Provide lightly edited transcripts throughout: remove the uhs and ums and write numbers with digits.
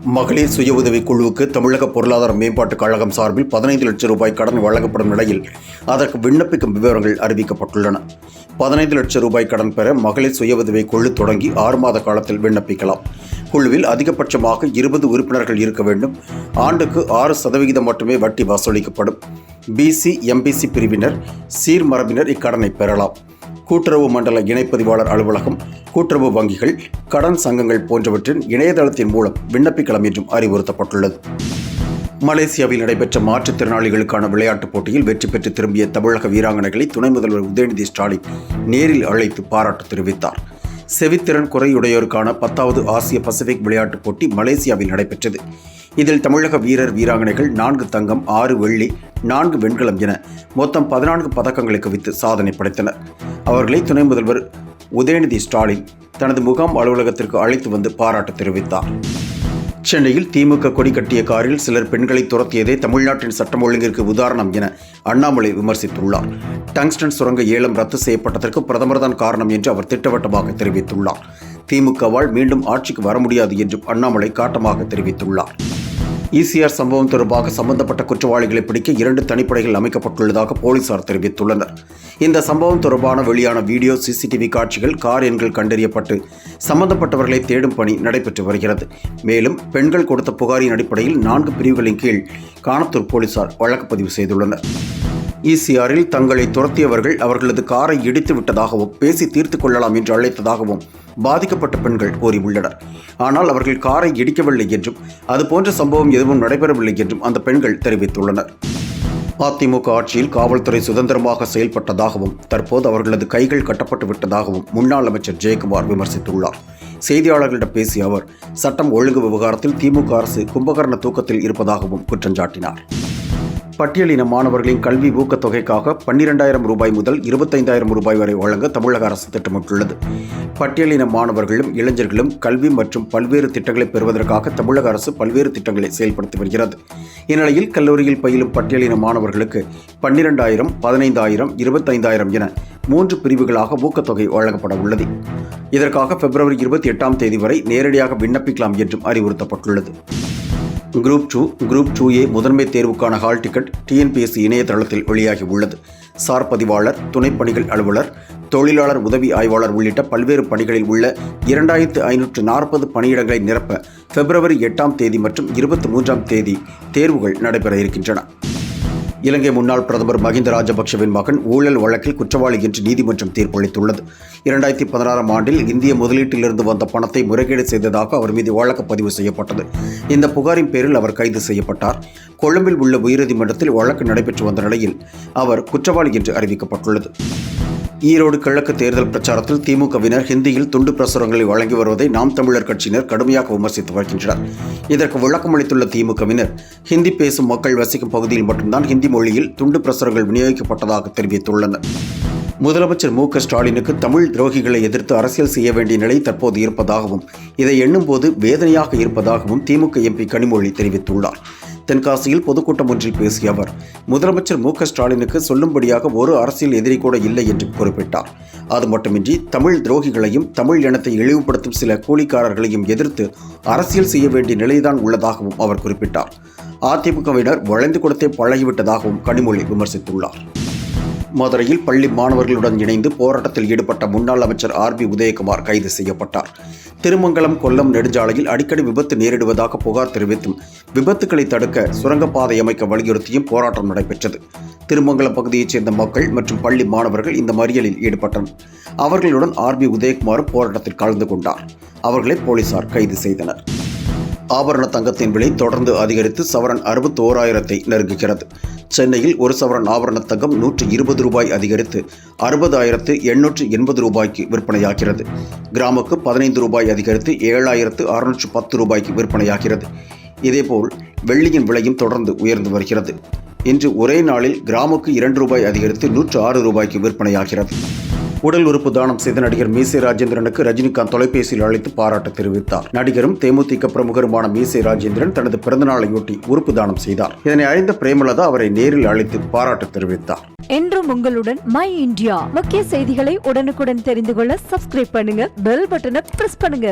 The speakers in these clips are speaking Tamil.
மகளிர் சுய உதவிக் குழுவுக்கு தமிழக பொருளாதார மேம்பாட்டுக் கழகம் சார்பில் 15 லட்சம் ரூபாய் கடன் வழங்கப்படும் நிலையில் அதற்கு விண்ணப்பிக்கும் விவரங்கள் அறிவிக்கப்பட்டுள்ளன. 15 லட்சம் ரூபாய் கடன் பெற மகளிர் சுய உதவிக் குழு தொடங்கி 6 மாத காலத்தில் விண்ணப்பிக்கலாம். குழுவில் அதிகபட்சமாக 20 உறுப்பினர்கள் இருக்க வேண்டும். ஆண்டுக்கு 6% மட்டுமே வட்டி வசூலிக்கப்படும். பிசி, எம்பிசி பிரிவினர், சீர்மரபினர் இக்கடனை பெறலாம். கூட்டுறவு மண்டல இணைப்பதிவாளர் அலுவலகம், கூட்டுறவு வங்கிகள், கடன் சங்கங்கள் போன்றவற்றின் இணையதளத்தின் மூலம் விண்ணப்பிக்கலாம் என்றும் அறிவுறுத்தப்பட்டுள்ளது. மலேசியாவில் நடைபெற்ற மாற்றுத்திறனாளிகளுக்கான விளையாட்டுப் போட்டியில் வெற்றி பெற்று திரும்பிய தமிழக வீராங்கனைகளை துணை முதல்வர் உதயநிதி ஸ்டாலின் நேரில் அழைத்து பாராட்டு தெரிவித்தார். செவித்திறன் குறையுடையோருக்கான 10வது ஆசிய பசிபிக் விளையாட்டுப் போட்டி மலேசியாவில் நடைபெற்றது. இதில் தமிழக வீரர் வீராங்கனைகள் 4 தங்கம், 6 வெள்ளி, 4 வெண்கலம் என மொத்தம் 14 பதக்கங்களை குவித்து சாதனை படைத்தனர். அவர்களை துணை முதல்வர் உதயநிதி ஸ்டாலின் தனது முகாம் அலுவலகத்திற்கு அழைத்து வந்து பாராட்டு தெரிவித்தார். சென்னையில் திமுக கொடி கட்டிய காரில் சிலர் பெண்களை துரத்தியதே தமிழ்நாட்டின் சட்டம் ஒழுங்கிற்கு உதாரணம் என அண்ணாமலை விமர்சித்துள்ளார். டங்ஸ்டன் சுரங்க ஏலம் ரத்து செய்யப்பட்டதற்கு பிரதமர் தான் காரணம் என்று அவர் திட்டவட்டமாக தெரிவித்துள்ளார். திமுகவால் மீண்டும் ஆட்சிக்கு வர முடியாது என்றும் அண்ணாமலை காட்டமாக தெரிவித்துள்ளார். ஈசிஆர் சம்பவம் தொடர்பாக சம்பந்தப்பட்ட குற்றவாளிகளை பிடிக்க 2 தனிப்படைகள் அமைக்கப்பட்டுள்ளதாக போலீசார் தெரிவித்துள்ளனர். இந்த சம்பவம் தொடர்பான வெளியான வீடியோ, சிசிடிவி காட்சிகள், கார் எண்கள் கண்டறியப்பட்டு சம்பந்தப்பட்டவர்களை தேடும் பணி நடைபெற்று வருகிறது. மேலும் பெண்கள் கொடுத்த புகாரின் அடிப்படையில் 4 பிரிவுகளின் கீழ் காணத்தூர் போலீசார் வழக்கு பதிவு செய்துள்ளனர். ஈசிஆரில் தங்களை துரத்தியவர்கள் அவர்களது காரை இடித்து விட்டதாகவும் பேசி தீர்த்து கொள்ளலாம் என்று அழைத்ததாகவும் பாதிக்கப்பட்ட பெண்கள் கூறியுள்ளனர். ஆனால் அவர்கள் காரை இடிக்கவில்லை என்றும் அதுபோன்ற சம்பவம் எதுவும் நடைபெறவில்லை என்றும் அந்த பெண்கள் தெரிவித்துள்ளனர். அதிமுக ஆட்சியில் காவல்துறை சுதந்திரமாக செயல்பட்டதாகவும் தற்போது அவர்களது கைகள் கட்டப்பட்டு விட்டதாகவும் முன்னாள் அமைச்சர் ஜெயக்குமார் விமர்சித்துள்ளார். செய்தியாளர்களிடம் பேசிய அவர் சட்டம் ஒழுங்கு விவகாரத்தில் திமுக அரசு கும்பகர்ண தூக்கத்தில் இருப்பதாகவும் குற்றம் சாட்டினார். பட்டியலின மாணவர்களின் கல்வி ஊக்கத்தொகைக்காக 12,000 ரூபாய் முதல் 25,000 ரூபாய் வரை வழங்க தமிழக அரசு திட்டமிட்டுள்ளது. பட்டியலின மாணவர்களும் இளைஞர்களும் கல்வி மற்றும் பல்வேறு திட்டங்களை பெறுவதற்காக தமிழக அரசு பல்வேறு திட்டங்களை செயல்படுத்தி வருகிறது. இந்நிலையில் கல்லூரியில் பயிலும் பட்டியலின மாணவர்களுக்கு 12,000, 15,000, 25,000 என 3 பிரிவுகளாக ஊக்கத்தொகை வழங்கப்பட உள்ளது. இதற்காக பிப்ரவரி 28ஆம் தேதி வரை நேரடியாக விண்ணப்பிக்கலாம் என்றும் அறிவுறுத்தப்பட்டுள்ளது. குரூப் 2, குரூப் 2A முதன்மை தேர்வுக்கான ஹால் டிக்கெட் TNPSC இணையதளத்தில் வெளியாகி உள்ளது. சார் பதிவாளர், துணைப்பணிகள் அலுவலர், தொழிலாளர் உதவி ஆய்வாளர் உள்ளிட்ட பல்வேறு பணிகளில் உள்ள 2540 பணியிடங்களை நிரப்ப பிப்ரவரி 8ஆம் தேதி மற்றும் 23ஆம் தேதி தேர்வுகள் நடைபெற இருக்கின்றன. இலங்கை முன்னாள் பிரதமர் மஹிந்த ராஜபக்சவின் மகன் ஊழல் வழக்கில் குற்றவாளி என்று நீதிமன்றம் தீர்ப்பளித்துள்ளது. 2016ஆம் ஆண்டில் இந்திய முதலீட்டிலிருந்து வந்த பணத்தை முறைகேடு செய்ததாக அவர் மீது வழக்கு பதிவு செய்யப்பட்டது. இந்த புகாரின் பேரில் அவர் கைது செய்யப்பட்டார். கொழும்பில் உள்ள உயர்நீதிமன்றத்தில் வழக்கு நடைபெற்று வந்த நிலையில் அவர் குற்றவாளி என்று அறிவிக்கப்பட்டுள்ளது. ஈரோடு கிழக்கு தேர்தல் பிரச்சாரத்தில் திமுகவினர் ஹிந்தியில் துண்டு பிரசுரங்களை வழங்கி வருவதை நாம் தமிழர் கட்சியினர் கடுமையாக விமர்சித்து வருகின்றனர். இதற்கு விளக்கமளித்துள்ள திமுகவினர் ஹிந்தி பேசும் மக்கள் வசிக்கும் பகுதியில் மட்டும்தான் ஹிந்தி மொழியில் துண்டு பிரசுரங்கள் விநியோகிக்கப்பட்டதாக தெரிவித்துள்ளனர். முதலமைச்சர் மு.க.ஸ்டாலினுக்கு தமிழ் துரோகிகளை எதிர்த்து அரசியல் செய்ய வேண்டிய நிலை தற்போது இருப்பதாகவும் இதை எண்ணும்போது வேதனையாக இருப்பதாகவும் திமுக MP கனிமொழி தெரிவித்துள்ளார். தென்காசியில் பொதுக்கூட்டம் ஒன்றில் பேசிய அவர் முதலமைச்சர் மு.க.ஸ்டாலினுக்கு சொல்லும்படியாக ஒரு அரசியல் எதிரி கூட இல்லை என்று குறிப்பிட்டார். அது மட்டுமின்றி தமிழ் துரோகிகளையும் தமிழ் இனத்தை இழிவுபடுத்தும் சில கூலிக்காரர்களையும் எதிர்த்து அரசியல் செய்ய வேண்டிய நிலைதான் உள்ளதாகவும் அவர் குறிப்பிட்டார். அதிமுகவினர் வளைந்து கொடுத்தே பழகிவிட்டதாகவும் கனிமொழி விமர்சித்துள்ளார். மதுரையில் பள்ளி மாணவர்களுடன் இணைந்து போராட்டத்தில் ஈடுபட்ட முன்னாள் அமைச்சர் RB உதயகுமார் கைது செய்யப்பட்டார். திருமங்கலம் கொல்லம் நெடுஞ்சாலையில் அடிக்கடி விபத்து நேரிடுவதாக புகார் தெரிவித்தும் விபத்துக்களை தடுக்க சுரங்கப்பாதை அமைக்க வலியுறுத்தியும் போராட்டம் நடைபெற்றது. திருமங்கலம் பகுதியைச் சேர்ந்த மக்கள் மற்றும் பள்ளி மாணவர்கள் இந்த மறியலில் ஈடுபட்டனர். அவர்களுடன் RB உதயகுமாரும் போராட்டத்தில் கலந்து கொண்டார். அவர்களை போலீசார் கைது செய்தனர். ஆபரண தங்கத்தின் விலை தொடர்ந்து அதிகரித்து சவரன் 61,000 நெருங்குகிறது. சென்னையில் ஒரு சவரன் ஆபரண தங்கம் 120 ரூபாய் அதிகரித்து 60,880 ரூபாய்க்கு விற்பனையாகிறது. கிராமுக்கு 15 ரூபாய் அதிகரித்து 7,610 ரூபாய்க்கு விற்பனையாகிறது. இதேபோல் வெள்ளியின் விலையும் தொடர்ந்து உயர்ந்து வருகிறது. இன்று ஒரே நாளில் கிராமுக்கு 2 ரூபாய் அதிகரித்து 106 ரூபாய்க்கு விற்பனையாகிறது. உடல் உறுப்பு தானம் செய்த நடிகர் மீசை ராஜேந்திரனுக்கு ரஜினிகாந்த் தொலைபேசியில் அழைத்து பாராட்டு தெரிவித்தார். நடிகரும் தேமுதிக பிரமுகருமான மீசை ராஜேந்திரன் தனது பிறந்தநாளையொட்டி உறுப்பு தானம் செய்தார். இதனை அறிந்த பிரேமலதா அவரை நேரில் அழைத்து பாராட்டு தெரிவித்தார். என்றும் உங்களுடன் மை இந்தியா முக்கிய செய்திகளை உடனுக்குடன் தெரிந்து கொள்ள சப்ஸ்கிரைப் பண்ணுங்க, பெல் பட்டனை பிரஸ் பண்ணுங்க.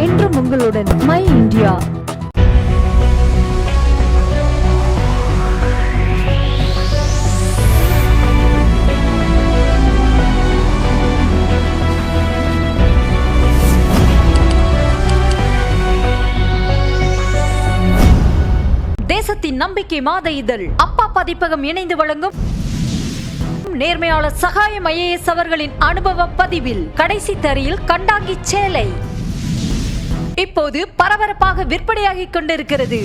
என்றும் என்றும் உங்களுடன் மை இந்தியா. தேசத்தின் நம்பிக்கை மாத இதழ் அப்பா பதிப்பகம் இணைந்து வழங்கும் நேர்மையாளர் சகாயம் IAS அவர்களின் அனுபவ பதிவில் கடைசி தரியில் கண்டாங்கி சேலை இப்போது பரபரப்பாக விற்பனையாகிக் கொண்டிருக்கிறது.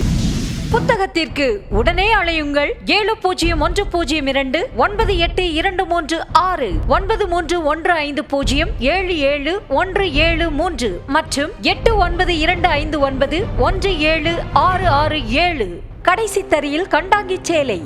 புத்தகத்திற்கு உடனே அழையுங்கள் 701002 9823 9315077173 மற்றும் 8925917667. கடைசி தரியில் கண்டாங்கி சேலை.